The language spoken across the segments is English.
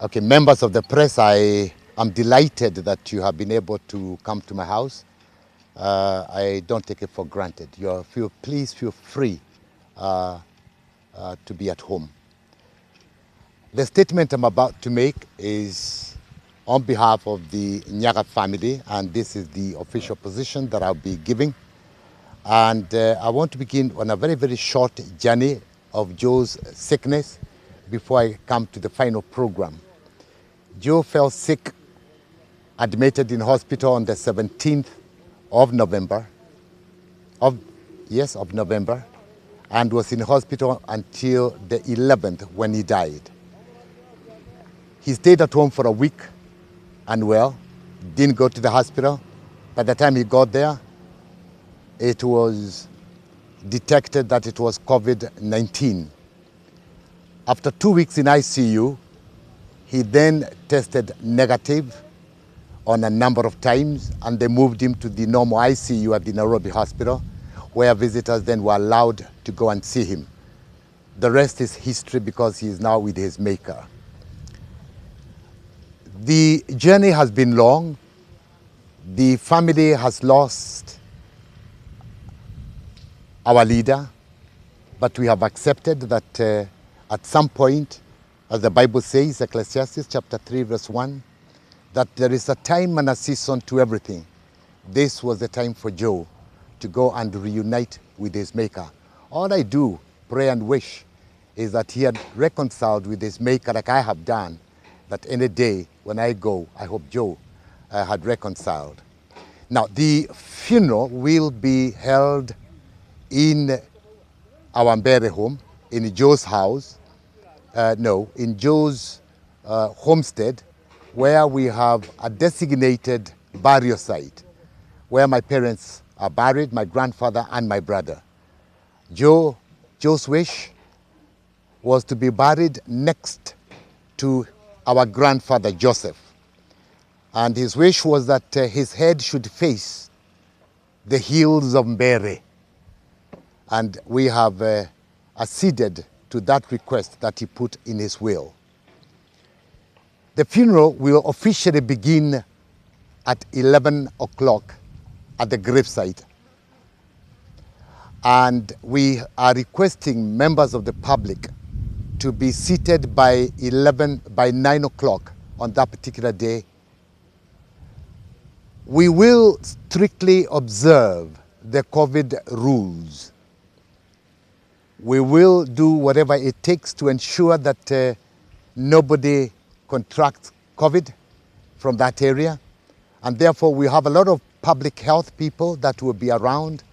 Okay, members of the press, I am delighted that you have been able to come to my house. I don't take it for granted. Please feel free to be at home. The statement I'm about to make is on behalf of the Nyagah'S family, and this is the official position that I'll be giving. And I want to begin on a very, very short journey of Joe's sickness before I come to the final program. Joe fell sick, admitted in hospital on the 17th of November, of November, and was in hospital until the 11th when he died. He stayed at home for a week, unwell, didn't go to the hospital. By the time he got there, it was detected that it was COVID-19. After 2 weeks in ICU, he then tested negative on a number of times, and they moved him to the normal ICU at the Nairobi hospital, where visitors then were allowed to go and see him. The rest is history because he is now with his maker. The journey has been long. The family has lost our leader, but we have accepted that at some point, as the Bible says, Ecclesiastes chapter 3, verse 1, that there is a time and a season to everything. This was the time for Joe to go and reunite with his maker. All I do, pray and wish, is that he had reconciled with his maker like I have done, that any day when I go, I hope Joe had reconciled. Now, the funeral will be held in our Mbeere home, in Joe's house, in Joe's homestead, where we have a designated burial site, where my parents are buried, my grandfather and my brother. Joe's wish was to be buried next to our grandfather Joseph. And his wish was that his head should face the hills of Mbeere. And we have acceded to that request that he put in his will. The funeral will officially begin at 11 o'clock at the gravesite. And we are requesting members of the public to be seated by 9 o'clock on that particular day. We will strictly observe the COVID rules. We will do whatever it takes to ensure that nobody contracts COVID from that area. And therefore, we have a lot of public health people that will be around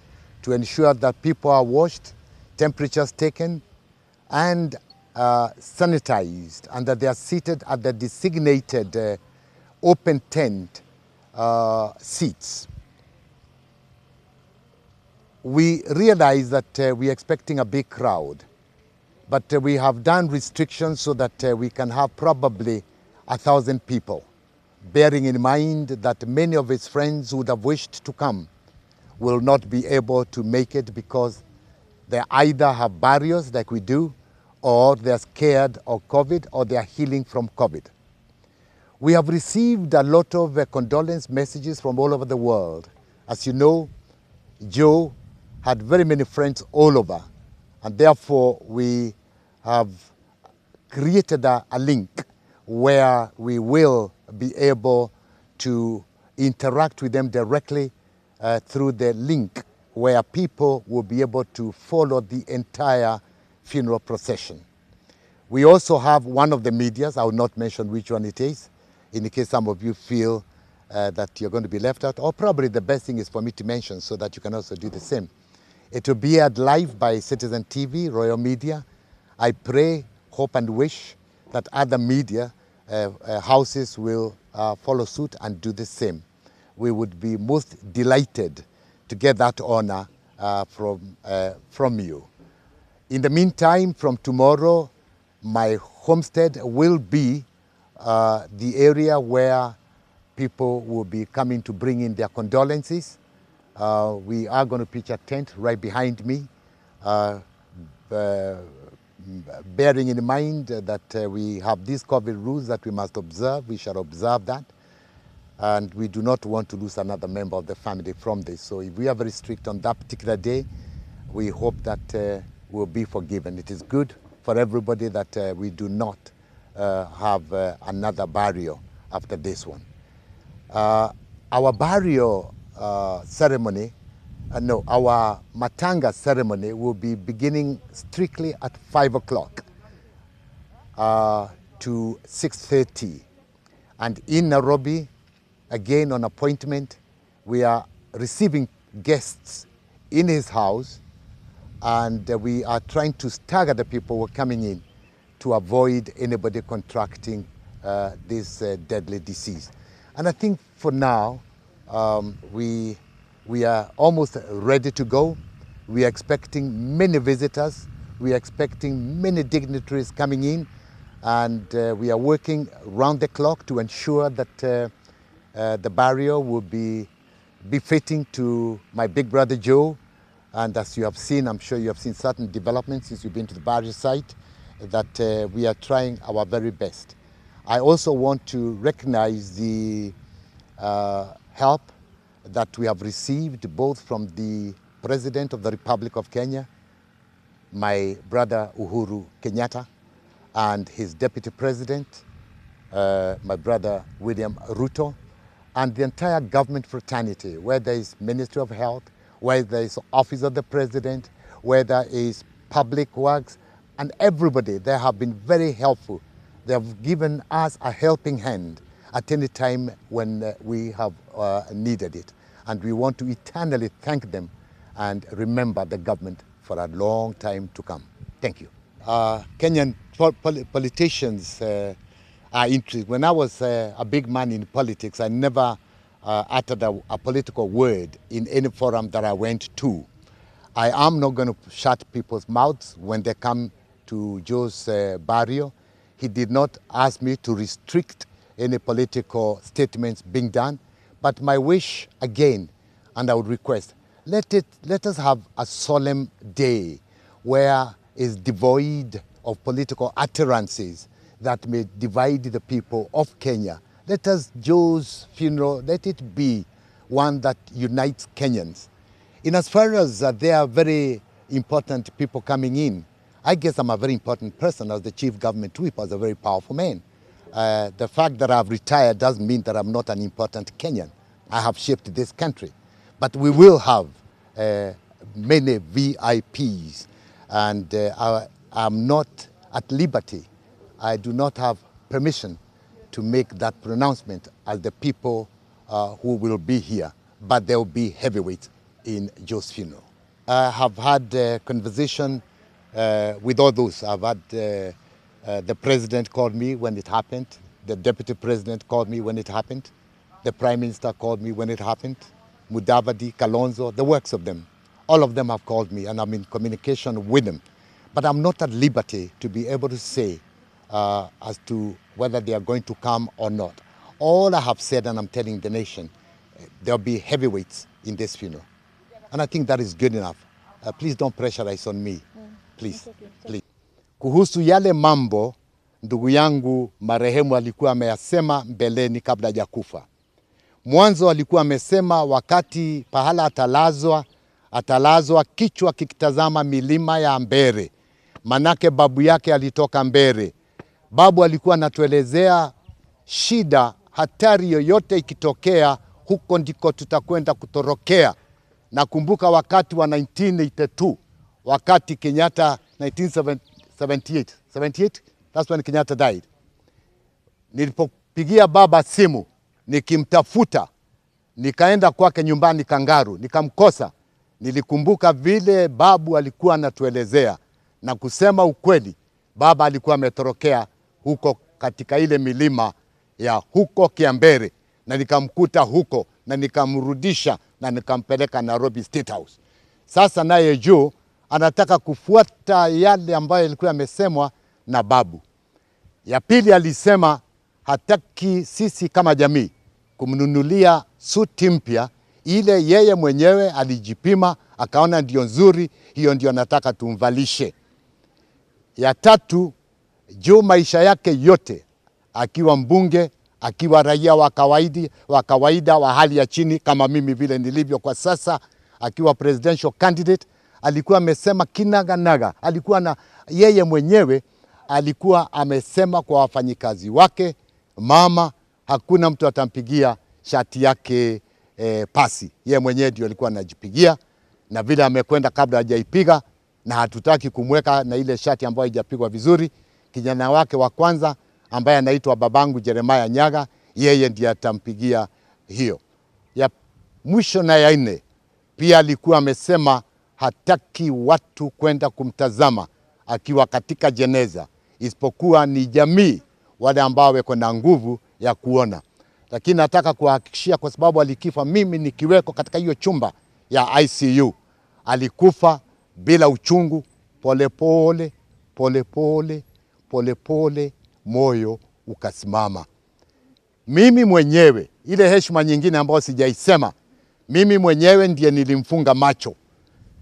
to ensure that people are washed, temperatures taken, and sanitized, and that they are seated at the designated open tent seats. We realize that we're expecting a big crowd, but we have done restrictions so that we can have probably 1,000 people, bearing in mind that many of his friends who would have wished to come will not be able to make it because they either have barriers like we do, or they're scared of COVID, or they're healing from COVID. We have received a lot of condolence messages from all over the world. As you know, Joe had very many friends all over, and therefore we have created a link where we will be able to interact with them directly through the link, where people will be able to follow the entire funeral procession. We also have one of the medias, I will not mention which one it is, in case some of you feel that you're going to be left out, or probably the best thing is for me to mention so that you can also do the same. It will be aired live by Citizen TV, Royal Media. I pray, hope and wish that other media houses will follow suit and do the same. We would be most delighted to get that honor from you. In the meantime, from tomorrow, my homestead will be the area where people will be coming to bring in their condolences. We are going to pitch a tent right behind me. bearing in mind that we have these COVID rules that we must observe. We shall observe that. And we do not want to lose another member of the family from this. So if we are very strict on that particular day, we hope that we'll be forgiven. It is good for everybody that we do not have another burial after this one. Our burial ceremony, our matanga ceremony will be beginning strictly at 5 o'clock to 6:30. And in Nairobi, again on appointment, we are receiving guests in his house, and we are trying to stagger the people who are coming in to avoid anybody contracting this deadly disease. And I think for now, we are almost ready to go. We are expecting many visitors. We are expecting many dignitaries coming in, and we are working round the clock to ensure that the burial will be befitting to my big brother Joe. And as you have seen, I'm sure you have seen certain developments since you've been to the burial site, that we are trying our very best. I also want to recognize the help that we have received both from the President of the Republic of Kenya, my brother Uhuru Kenyatta, and his Deputy President, my brother William Ruto, and the entire government fraternity, whether it's Ministry of Health, whether it's Office of the President, whether it's Public Works, and everybody. They have been very helpful. They have given us a helping hand at any time when we have needed it. And we want to eternally thank them and remember the government for a long time to come. Thank you. Kenyan politicians are interested. When I was a big man in politics, I never uttered a political word in any forum that I went to. I am not going to shut people's mouths when they come to Joe's burial. He did not ask me to restrict any political statements being done. But my wish, again, and I would request, let us have a solemn day where is devoid of political utterances that may divide the people of Kenya. Let us, Joe's funeral, let it be one that unites Kenyans. In as far as there are very important people coming in, I guess I'm a very important person as the chief government whip, as a very powerful man. The fact that I've retired doesn't mean that I'm not an important Kenyan. I have shaped this country. But we will have many VIPs, and I'm not at liberty. I do not have permission to make that pronouncement as the people who will be here, but there will be heavyweights in Joe's funeral. I have had a conversation with all those. I've had the president called me when it happened, the deputy president called me when it happened, the prime minister called me when it happened, Mudavadi, Kalonzo, the works of them. All of them have called me, and I'm in communication with them. But I'm not at liberty to be able to say as to whether they are going to come or not. All I have said, and I'm telling the nation, there'll be heavyweights in this funeral. And I think that is good enough. Please don't pressurize on me. Please, please. Kuhusu yale mambo ndugu yangu marehemu alikuwa ameyasema mbeleni kabla hajakufa. Mwanzo alikuwa amesema wakati pahala atalazwa kichwa kikitazama milima ya Mbeere. Manake babu yake alitoka Mbeere. Babu alikuwa anatuelezea shida, hatari yoyote ikitokea, huko ndiko tutakwenda kutorokea. Nakumbuka wakati wa 1982, wakati Kenyatta 1978, that's when Kenyatta died. Nilipopigia baba simu, nikimtafuta, nikaenda kwake nyumbani Kangaru, nikamkosa. Nilikumbuka vile babu alikuwa anatuelezea, na kusema ukweli, baba alikuwa ametorokea huko katika ile milima ya huko Kiambere, na nikamkuta huko na nikamrudisha na nikampeleka Nairobi State House. Sasa naye Joe anataka kufuata yale ambayo yalikuwa yamesemwa na babu. Ya pili alisema hataki sisi kama jamii kumnunulia suti mpya, ile yeye mwenyewe alijipima akaona ndio nzuri, hiyo ndio nataka tumvalishe. Ya tatu, Joe maisha yake yote akiwa mbunge, akiwa raia wa kawaida wa hali ya chini kama mimi vile nilivyo kwa sasa, akiwa presidential candidate, alikuwa amesema kinaganaga, alikuwa na yeye mwenyewe alikuwa amesema kwa wafanyikazi wake, mama, hakuna mtu atampigia shati yake pasi. Yeye mwenyewe ndio alikuwa anajipigia, na vile amekwenda kabla hajaipiga, na hatutaki kumweka na ile shati ambayo haijapigwa vizuri. Kijana wake wa kwanza ambaye anaitwa babangu Jeremiah Nyaga, yeye ndiye atampigia hiyo. Ya mwisho na ya nne, pia alikuwa amesema hataki watu kwenda kumtazama akiwa katika jeneza, isipokuwa ni jamii wale ambao wako na nguvu ya kuona. Lakini nataka kuhakikishia, kwa sababu alikifa mimi nikiweko katika hiyo chumba ya ICU, alikufa bila uchungu, polepole polepole polepole, moyo ukasimama. Mimi mwenyewe, ile heshima nyingine ambayo sijaisema, mimi mwenyewe ndiye nilimfunga macho,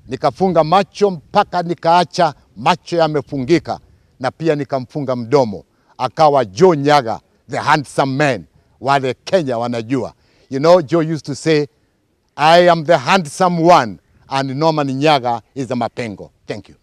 nikafunga macho mpaka nikaacha macho yamefungika, na pia nikamfunga mdomo, akawa Joe Nyaga, the handsome man. Wale Kenya wanajua. You know, Joe used to say, I am the handsome one and Norman Nyaga is the mapengo. Thank you.